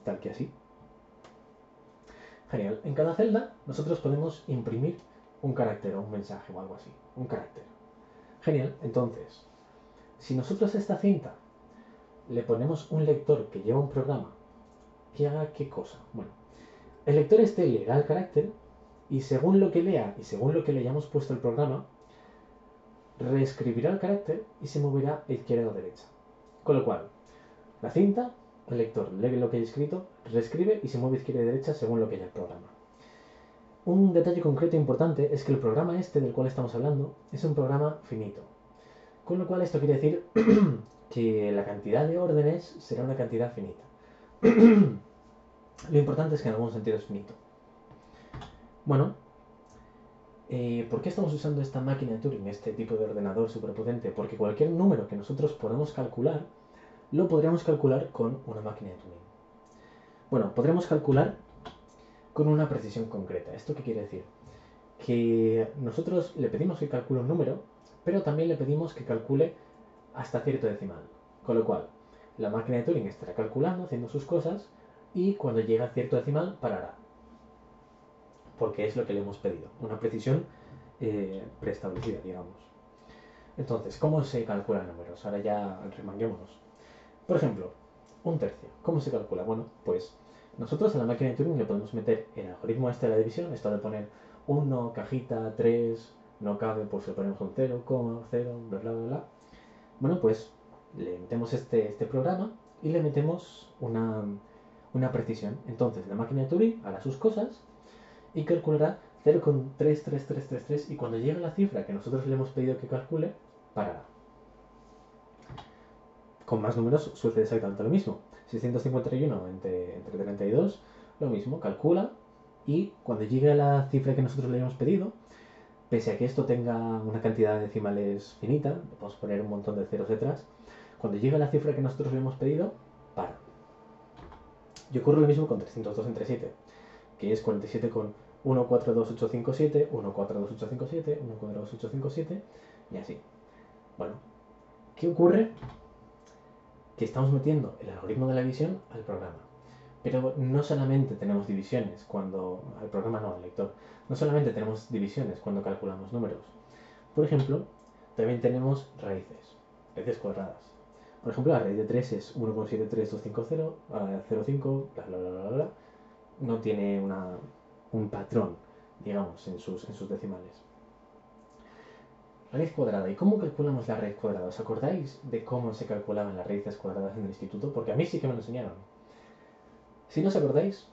S1: tal que así. Genial. En cada celda nosotros podemos imprimir un carácter o un mensaje o algo así. Un carácter. Genial. Entonces, si nosotros a esta cinta le ponemos un lector que lleva un programa que haga qué cosa. Bueno, el lector este leerá el carácter y según lo que lea y según lo que le hayamos puesto el programa, reescribirá el carácter y se moverá a izquierda o derecha. Con lo cual, la cinta, el lector lee lo que hay escrito, reescribe y se mueve a izquierda y derecha según lo que haya el programa. Un detalle concreto e importante es que el programa este del cual estamos hablando es un programa finito. Con lo cual esto quiere decir que la cantidad de órdenes será una cantidad finita. Lo importante es que en algún sentido es finito. Bueno, ¿por qué estamos usando esta máquina de Turing, este tipo de ordenador superpotente? Porque cualquier número que nosotros podamos calcular, lo podríamos calcular con una máquina de Turing. Bueno, podremos calcular con una precisión concreta. ¿Esto qué quiere decir? Que nosotros le pedimos que calcule un número, pero también le pedimos que calcule hasta cierto decimal. Con lo cual, la máquina de Turing estará calculando, haciendo sus cosas, y cuando llegue a cierto decimal, parará. Porque es lo que le hemos pedido. Una precisión preestablecida, digamos. Entonces, ¿cómo se calculan números? Ahora ya remanguémonos. Por ejemplo, un tercio. ¿Cómo se calcula? Bueno, pues nosotros a la máquina de Turing le podemos meter el algoritmo este de la división, esto de poner 1, cajita, 3, no cabe, pues le ponemos un 0, 0, bla, bla, bla, bla. Bueno, pues le metemos este programa y le metemos una precisión. Entonces la máquina de Turing hará sus cosas y calculará 0,33333 y cuando llegue la cifra que nosotros le hemos pedido que calcule, parará. Con más números sucede exactamente lo mismo. 651 entre 32, lo mismo, calcula y cuando llegue a la cifra que nosotros le hemos pedido, pese a que esto tenga una cantidad de decimales finita, le podemos poner un montón de ceros detrás, cuando llegue a la cifra que nosotros le hemos pedido, para. Y ocurre lo mismo con 302 entre 7, que es 47 con 142857, 142857, 142857 y así. Bueno, ¿qué ocurre? Que estamos metiendo el algoritmo de la división al programa. Pero no solamente tenemos divisiones cuando... al programa no, al lector. No solamente tenemos divisiones cuando calculamos números. Por ejemplo, también tenemos raíces cuadradas. Por ejemplo, la raíz de 3 es 1,73250, 0,5, bla, bla, bla, bla, bla. No tiene un patrón, digamos, en sus decimales. Raíz cuadrada. ¿Y cómo calculamos la raíz cuadrada? ¿Os acordáis de cómo se calculaban las raíces cuadradas en el instituto? Porque a mí sí que me lo enseñaron. Si no os acordáis,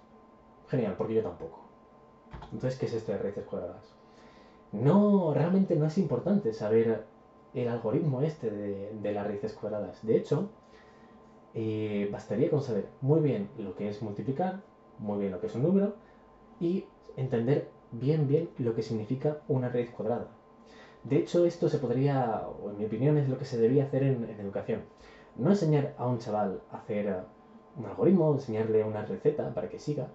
S1: genial, porque yo tampoco. Entonces, ¿qué es esto de raíces cuadradas? No, realmente no es importante saber el algoritmo este de las raíces cuadradas. De hecho, bastaría con saber muy bien lo que es multiplicar, muy bien lo que es un número y entender bien lo que significa una raíz cuadrada. De hecho, esto se podría, o en mi opinión, es lo que se debería hacer en educación. No enseñar a un chaval a hacer un algoritmo, enseñarle una receta para que siga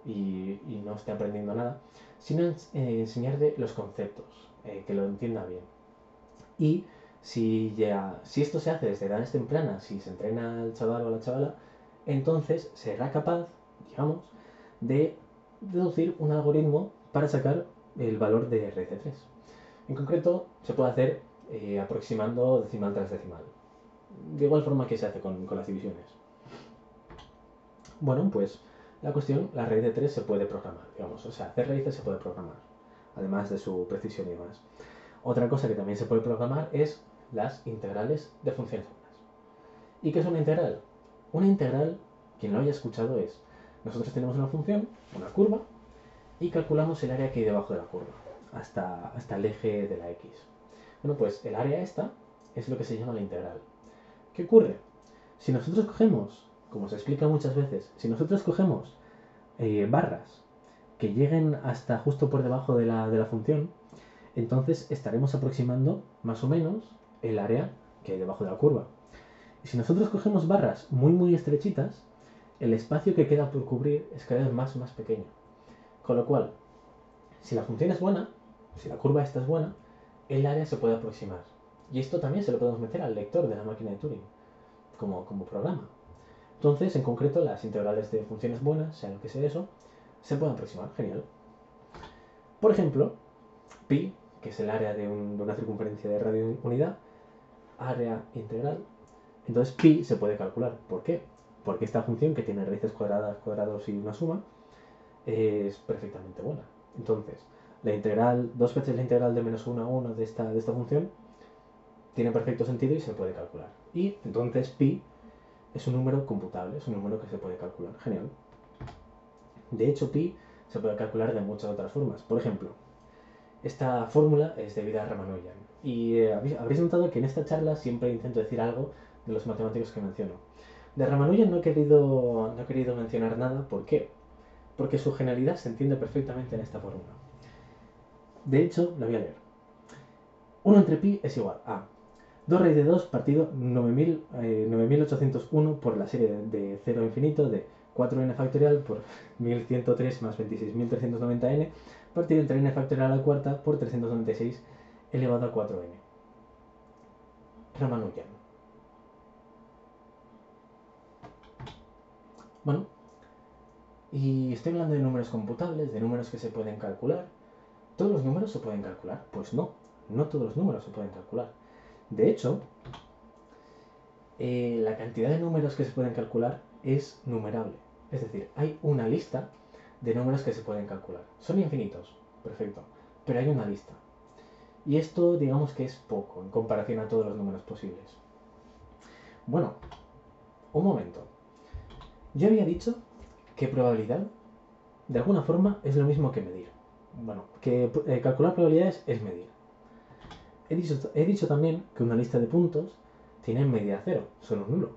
S1: y no esté aprendiendo nada, sino enseñarle los conceptos, que lo entienda bien. Y si esto se hace desde edades tempranas, si se entrena al chaval o a la chavala, entonces será capaz, digamos, de deducir un algoritmo para sacar el valor de raíz de 3. En concreto, se puede hacer aproximando decimal tras decimal. De igual forma que se hace con las divisiones. Bueno, pues la cuestión, la raíz de 3 se puede programar, digamos. O sea, hacer raíces se puede programar, además de su precisión y demás. Otra cosa que también se puede programar es las integrales de funciones buenas. ¿Y qué es una integral? Una integral, quien lo haya escuchado, es: nosotros tenemos una función, una curva, y calculamos el área que hay debajo de la curva, hasta el eje de la x. Bueno, pues el área esta es lo que se llama la integral. ¿Qué ocurre? Si nosotros cogemos, como se explica muchas veces, si nosotros cogemos barras que lleguen hasta justo por debajo de la función, entonces estaremos aproximando más o menos el área que hay debajo de la curva. Y si nosotros cogemos barras muy estrechitas, el espacio que queda por cubrir es cada vez más pequeño. Con lo cual, si la función es buena, si la curva esta es buena, el área se puede aproximar. Y esto también se lo podemos meter al lector de la máquina de Turing como programa. Entonces, en concreto, las integrales de funciones buenas, sea lo que sea eso, se pueden aproximar. Genial. Por ejemplo, pi, que es el área de una circunferencia de radio unidad, área integral. Entonces pi se puede calcular. ¿Por qué? Porque esta función, que tiene raíces cuadradas, cuadrados y una suma, es perfectamente buena. Entonces, la integral, 2 veces la integral de menos 1 a 1 de esta función, tiene perfecto sentido y se puede calcular. Y entonces pi es un número computable, es un número que se puede calcular. Genial. De hecho, pi se puede calcular de muchas otras formas. Por ejemplo, esta fórmula es debida a Ramanujan. Y habréis notado que en esta charla siempre intento decir algo de los matemáticos que menciono. De Ramanujan no he querido mencionar nada. ¿Por qué? Porque su genialidad se entiende perfectamente en esta fórmula. De hecho, la voy a leer. 1 entre pi es igual a 2 raíz de 2 partido 9801 por la serie de 0 a infinito de 4n factorial por 1103 más 26.390n partido entre n factorial a la cuarta por 396 elevado a 4n. Ramanujan. Bueno, y estoy hablando de números computables, de números que se pueden calcular. ¿Todos los números se pueden calcular? Pues no todos los números se pueden calcular. De hecho, la cantidad de números que se pueden calcular es numerable. Es decir, hay una lista de números que se pueden calcular. Son infinitos, perfecto, pero hay una lista. Y esto, digamos que es poco en comparación a todos los números posibles. Bueno, un momento. Yo había dicho que probabilidad, de alguna forma, es lo mismo que medir. Bueno, que calcular probabilidades es medir. He dicho también que una lista de puntos tiene medida cero, son un nulo.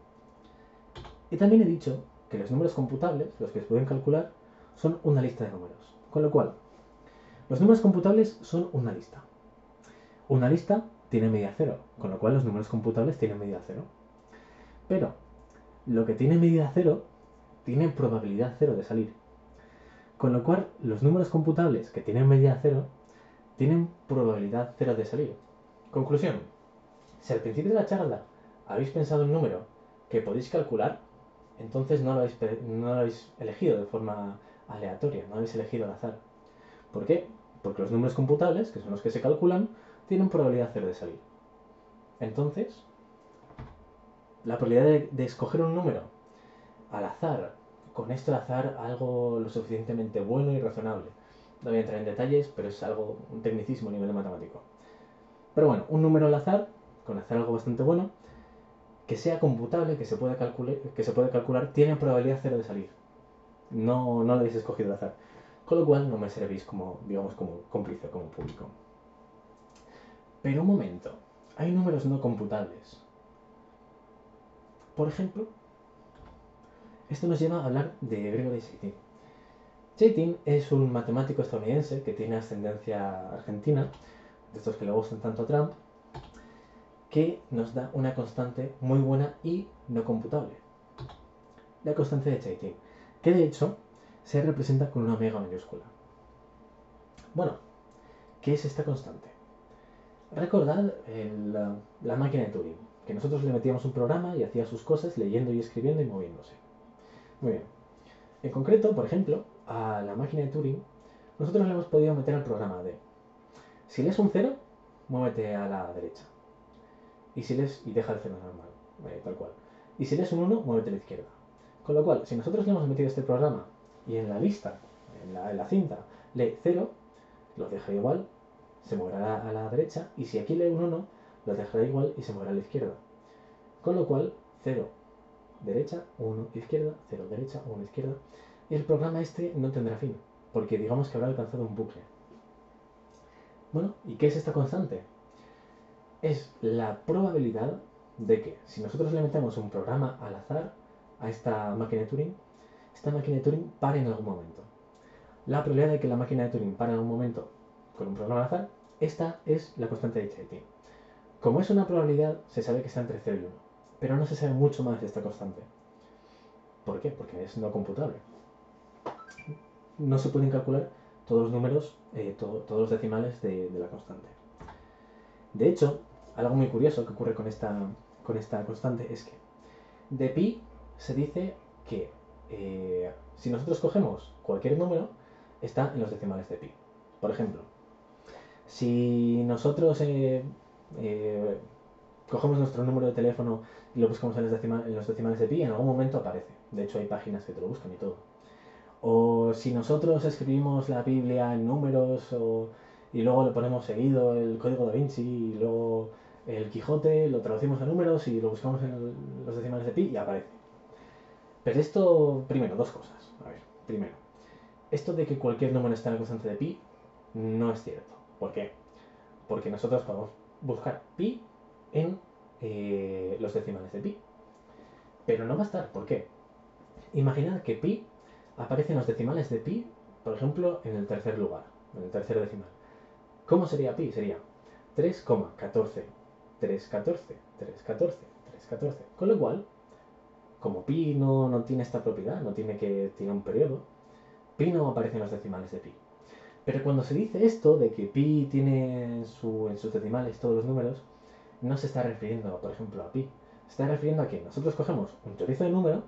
S1: Y también he dicho que los números computables, los que se pueden calcular, son una lista de números. Con lo cual, los números computables son una lista. Una lista tiene medida cero, con lo cual los números computables tienen medida cero. Pero lo que tiene medida cero tiene probabilidad cero de salir. Con lo cual, los números computables que tienen medida cero tienen probabilidad cero de salir. Conclusión. Si al principio de la charla habéis pensado un número que podéis calcular, entonces no lo habéis elegido de forma aleatoria, no habéis elegido al azar. ¿Por qué? Porque los números computables, que son los que se calculan, tienen probabilidad cero de salir. Entonces, la probabilidad de escoger un número al azar, con esto al azar algo lo suficientemente bueno y razonable. No voy a entrar en detalles, pero es un tecnicismo a nivel de matemático. Pero bueno, un número al azar, con hacer algo bastante bueno, que sea computable, que se pueda calcular, tiene probabilidad cero de salir. No lo habéis escogido al azar. Con lo cual no me servís como cómplice, como público. Pero un momento, hay números no computables. Por ejemplo, esto nos lleva a hablar de Gregory Chaitin. Chaitin es un matemático estadounidense que tiene ascendencia argentina, de estos que le gustan tanto a Trump, que nos da una constante muy buena y no computable. La constante de Chaitin, que de hecho se representa con una omega mayúscula. Bueno, ¿qué es esta constante? Recordad la máquina de Turing, que nosotros le metíamos un programa y hacía sus cosas leyendo y escribiendo y moviéndose. Muy bien. En concreto, por ejemplo, a la máquina de Turing nosotros le hemos podido meter al programa de, si lees un 0, muévete a la derecha. Y deja el 0 normal, tal cual. Y si lees un 1, muévete a la izquierda. Con lo cual, si nosotros le hemos metido este programa y en la lista, en la cinta, lee 0, lo deja igual, se moverá a la derecha, y si aquí lee un 1, lo dejará igual y se moverá a la izquierda. Con lo cual, 0, derecha, 1, izquierda, 0, derecha, 1, izquierda. Y el programa este no tendrá fin, porque digamos que habrá alcanzado un bucle. Bueno, ¿y qué es esta constante? Es la probabilidad de que, si nosotros le metemos un programa al azar a esta máquina de Turing, esta máquina de Turing pare en algún momento. La probabilidad de que la máquina de Turing pare en algún momento con un programa al azar, esta es la constante de Chaitin. Como es una probabilidad, se sabe que está entre 0 y 1, pero no se sabe mucho más de esta constante. ¿Por qué? Porque es no computable. No se pueden calcular todos los números, todos los decimales de la constante. De hecho, algo muy curioso que ocurre con esta constante es que de pi se dice que si nosotros cogemos cualquier número, está en los decimales de pi. Por ejemplo, si nosotros cogemos nuestro número de teléfono y lo buscamos en los decimales de pi, en algún momento aparece. De hecho, hay páginas que te lo buscan y todo. O si nosotros escribimos la Biblia en números y luego le ponemos seguido el código da Vinci y luego el Quijote, lo traducimos a números y lo buscamos en los decimales de pi y aparece. Pero esto, primero, dos cosas. A ver, primero, esto de que cualquier número está en la constante de pi no es cierto. ¿Por qué? Porque nosotros podemos buscar pi en los decimales de pi. Pero no va a estar. ¿Por qué? Imaginad que pi aparece en los decimales de pi, por ejemplo, en el tercer lugar, en el tercer decimal. ¿Cómo sería pi? Sería 3,14, 3,14, 3,14, 3,14. Con lo cual, como pi no tiene esta propiedad, tiene un periodo, pi no aparece en los decimales de pi. Pero cuando se dice esto, de que pi tiene en sus decimales todos los números, no se está refiriendo, por ejemplo, a pi. Se está refiriendo a que nosotros cogemos un chorizo de número,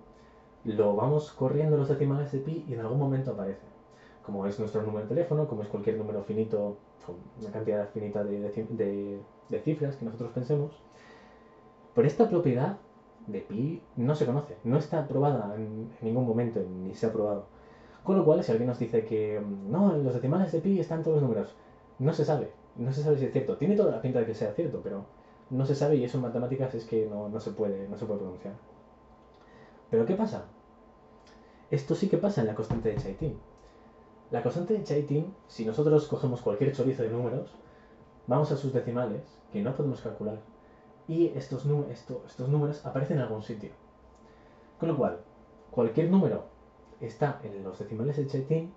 S1: lo vamos corriendo los decimales de pi y en algún momento aparece. Como es nuestro número de teléfono, como es cualquier número finito, con una cantidad finita de cifras que nosotros pensemos. Pero esta propiedad de pi no se conoce, no está probada en ningún momento, ni se ha probado. Con lo cual, si alguien nos dice que no, en los decimales de pi están todos los números, no se sabe si es cierto. Tiene toda la pinta de que sea cierto, pero no se sabe y eso en matemáticas es que no se puede pronunciar. ¿Pero qué pasa? Esto sí que pasa en la constante de Chaitin. La constante de Chaitin, si nosotros cogemos cualquier chorizo de números, vamos a sus decimales, que no podemos calcular, y estos números aparecen en algún sitio. Con lo cual, cualquier número está en los decimales de Chaitin,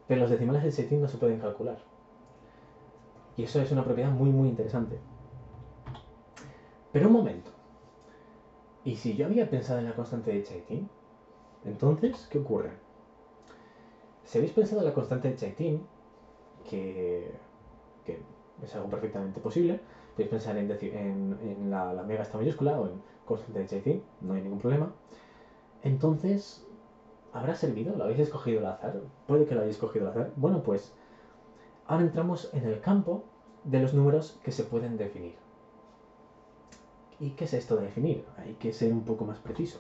S1: pero los decimales de Chaitin no se pueden calcular. Y eso es una propiedad muy muy interesante. Pero un momento. ¿Y si yo había pensado en la constante de Chaitin? Entonces, ¿qué ocurre? Si habéis pensado en la constante de Chaitin, que es algo perfectamente posible, podéis pensar en la mega esta mayúscula o en constante de Chaitin, no hay ningún problema. Entonces, ¿habrá servido? ¿Lo habéis escogido al azar? Puede que lo hayáis escogido al azar. Bueno, pues ahora entramos en el campo de los números que se pueden definir. ¿Y qué es esto de definir? Hay que ser un poco más preciso.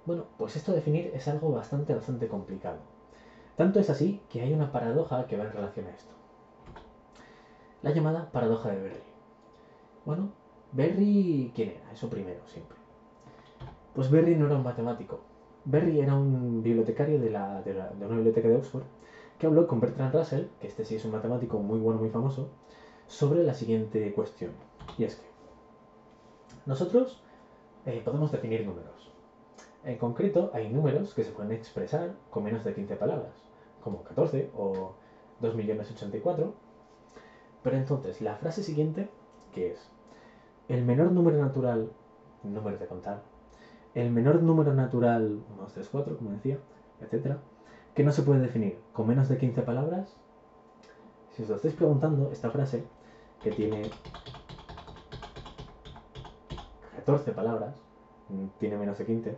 S1: Bueno, pues esto de definir es algo bastante complicado. Tanto es así que hay una paradoja que va en relación a esto. La llamada paradoja de Berry. Bueno, Berry, ¿quién era? Eso primero, siempre. Pues Berry no era un matemático. Berry era un bibliotecario de una biblioteca de Oxford que habló con Bertrand Russell, que este sí es un matemático muy bueno, muy famoso, sobre la siguiente cuestión. Y es que nosotros podemos definir números. En concreto, hay números que se pueden expresar con menos de 15 palabras, como 14 o 2.084. Pero entonces, la frase siguiente, que es el menor número natural, número de contar, el menor número natural, 1, 2, 3, 4, como decía, etcétera, que no se puede definir con menos de 15 palabras. Si os lo estáis preguntando, esta frase, que tiene 14 palabras, tiene menos de 15,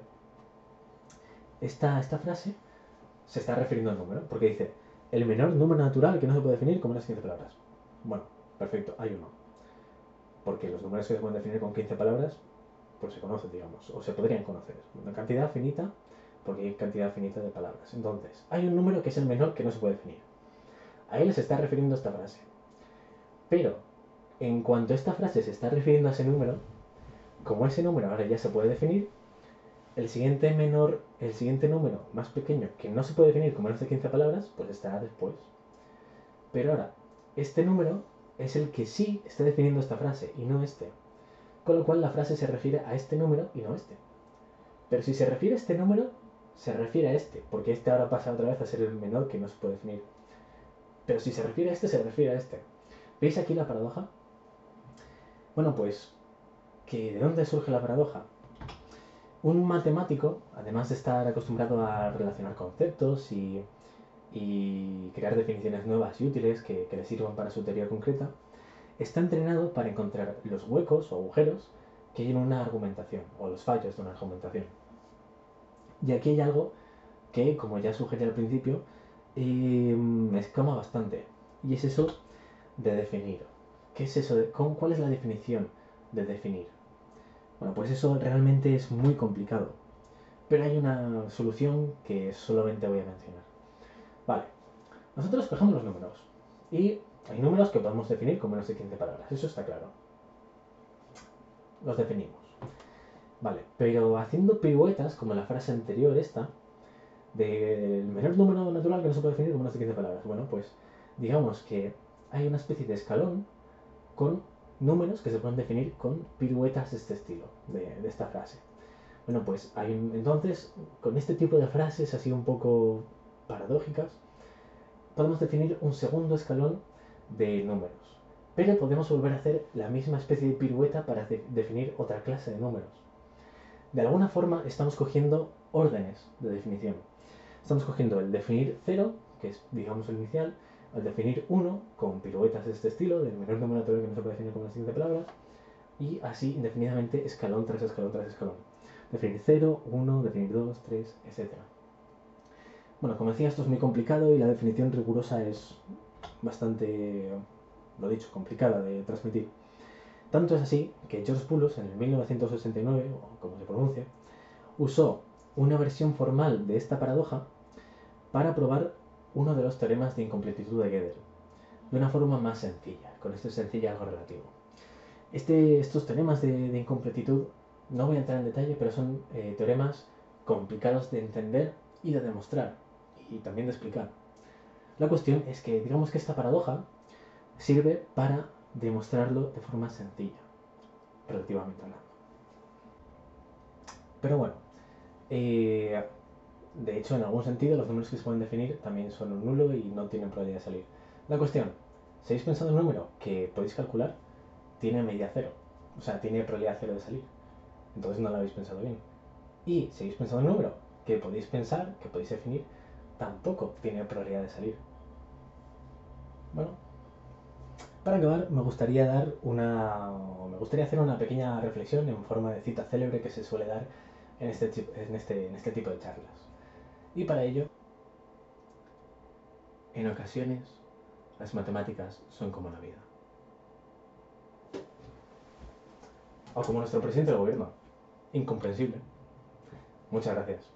S1: esta frase se está refiriendo al número, porque dice el menor número natural que no se puede definir como las 15 palabras. Bueno, perfecto, hay uno. Porque los números que se pueden definir con 15 palabras, pues se conocen, digamos, o se podrían conocer. Una cantidad finita, porque hay cantidad finita de palabras. Entonces, hay un número que es el menor que no se puede definir. A él se está refiriendo esta frase. Pero, en cuanto esta frase se está refiriendo a ese número, como ese número ahora ya se puede definir, el siguiente número más pequeño que no se puede definir con menos de 15 palabras, pues estará después. Pero ahora, este número es el que sí está definiendo esta frase y no este. Con lo cual la frase se refiere a este número y no a este. Pero si se refiere a este número, se refiere a este, porque este ahora pasa otra vez a ser el menor que no se puede definir. Pero si se refiere a este, se refiere a este. ¿Veis aquí la paradoja? Bueno, pues, ¿de dónde surge la paradoja? Un matemático, además de estar acostumbrado a relacionar conceptos y crear definiciones nuevas y útiles que le sirvan para su teoría concreta, está entrenado para encontrar los huecos o agujeros que hay en una argumentación, o los fallos de una argumentación. Y aquí hay algo que, como ya sugerí al principio, me escama bastante, y es eso de definir. ¿Qué es eso? ¿Cuál es la definición de definir? Bueno, pues eso realmente es muy complicado, pero hay una solución que solamente voy a mencionar. Vale, nosotros cogemos los números, y hay números que podemos definir con menos de 15 palabras, eso está claro. Los definimos. Vale, pero haciendo piruetas, como la frase anterior esta, del menor número natural que no se puede definir con menos de 15 palabras. Bueno, pues digamos que hay una especie de escalón con números que se pueden definir con piruetas de este estilo, de esta frase. Bueno, pues entonces, con este tipo de frases así un poco paradójicas, podemos definir un segundo escalón de números. Pero podemos volver a hacer la misma especie de pirueta para definir otra clase de números. De alguna forma estamos cogiendo órdenes de definición. Estamos cogiendo el definir 0, que es, digamos, el inicial, el definir 1, con piruetas de este estilo, del menor número natural que no se puede definir con las siguientes palabras, y así indefinidamente, escalón tras escalón tras escalón. Definir 0, 1, definir 2, 3, etc. Bueno, como decía, esto es muy complicado y la definición rigurosa es bastante, lo dicho, complicada de transmitir. Tanto es así que George Poulos, en el 1969, o como se pronuncia, usó una versión formal de esta paradoja para probar uno de los teoremas de incompletitud de Gödel, de una forma más sencilla. Con esto es sencilla algo relativo. Estos teoremas de incompletitud, no voy a entrar en detalle, pero son teoremas complicados de entender y de demostrar, y también de explicar. La cuestión es que, digamos que esta paradoja sirve para demostrarlo de forma sencilla, relativamente hablando. Pero bueno, de hecho, en algún sentido, los números que se pueden definir también son un nulo y no tienen probabilidad de salir. La cuestión, si habéis pensado en un número que podéis calcular, tiene medida cero, o sea, tiene probabilidad cero de salir. Entonces no lo habéis pensado bien. Y si habéis pensado en un número que podéis pensar, que podéis definir, tampoco tiene probabilidad de salir. Bueno, para acabar, me gustaría hacer una pequeña reflexión en forma de cita célebre que se suele dar en este tipo de charlas. Y para ello, en ocasiones, las matemáticas son como la vida. O como nuestro presidente del gobierno. Incomprensible. Muchas gracias.